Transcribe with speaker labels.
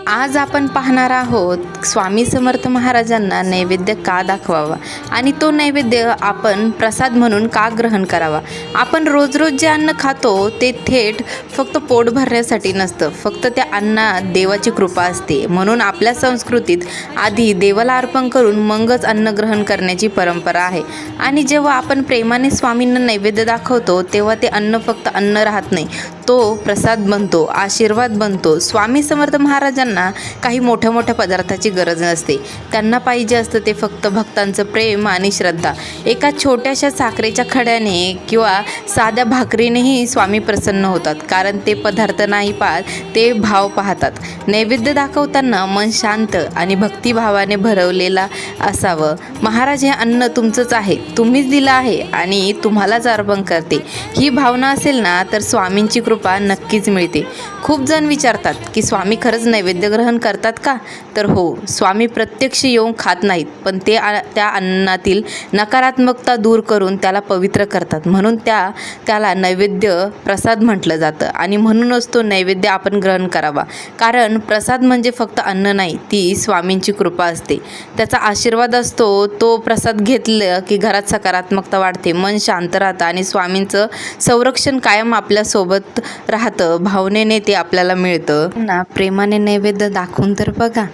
Speaker 1: आज आपण पाहणार आहोत स्वामी समर्थ महाराजांना नैवेद्य का दाखवावा आणि तो नैवेद्य आपण प्रसाद म्हणून का ग्रहण करावा। आपण रोज रोज जे अन्न खातो ते थेट फक्त पोट भरण्यासाठी नसतं, फक्त त्या अन्नात देवाची कृपा असते। म्हणून आपल्या संस्कृतीत आधी देवाला अर्पण करून मगच अन्न ग्रहण करण्याची परंपरा आहे। आणि जेव्हा आपण प्रेमाने स्वामींना नैवेद्य दाखवतो तेव्हा ते अन्न फक्त अन्न राहत नाही, तो प्रसाद बनतो, आशीर्वाद बनतो। स्वामी समर्थ महाराजांना काही मोठ्या मोठ्या पदार्थाची गरज नसते, त्यांना पाहिजे असतं ते फक्त भक्तांचं प्रेम आणि श्रद्धा। एका छोट्याशा साखरेच्या खड्याने किंवा साध्या भाकरीनेही स्वामी प्रसन्न होतात, कारण ते पदार्थ नाही पाहत, ते भाव पाहतात। नैवेद्य दाखवताना मन शांत आणि भक्तिभावाने भरवलेला असावं। महाराज, हे अन्न तुमचंच आहे, तुम्हीच दिलं आहे आणि तुम्हालाच अर्पण करते, ही भावना असेल ना तर स्वामींची कृपा नक्कीच मिळते। खूप जण विचारतात की स्वामी खरंच नैवेद्य ग्रहण करतात का? तर हो, स्वामी प्रत्यक्ष येऊन खात नाहीत, पण ते त्या अन्नातील नकारात्मकता दूर करून त्याला पवित्र करतात। म्हणून त्याला नैवेद्य प्रसाद म्हटलं जातं आणि म्हणूनच तो नैवेद्य आपण ग्रहण करावा। कारण प्रसाद म्हणजे फक्त अन्न नाही, ती स्वामींची कृपा असते, त्याचा आशीर्वाद असतो। तो प्रसाद घेतलं की घरात सकारात्मकता वाढते, मन शांत राहतं आणि स्वामींचं संरक्षण कायम आपल्यासोबत राहतं। भावनेने ते आपल्याला मिळतं ना। प्रेमाने नैवेद्य दाखवून तर बघा।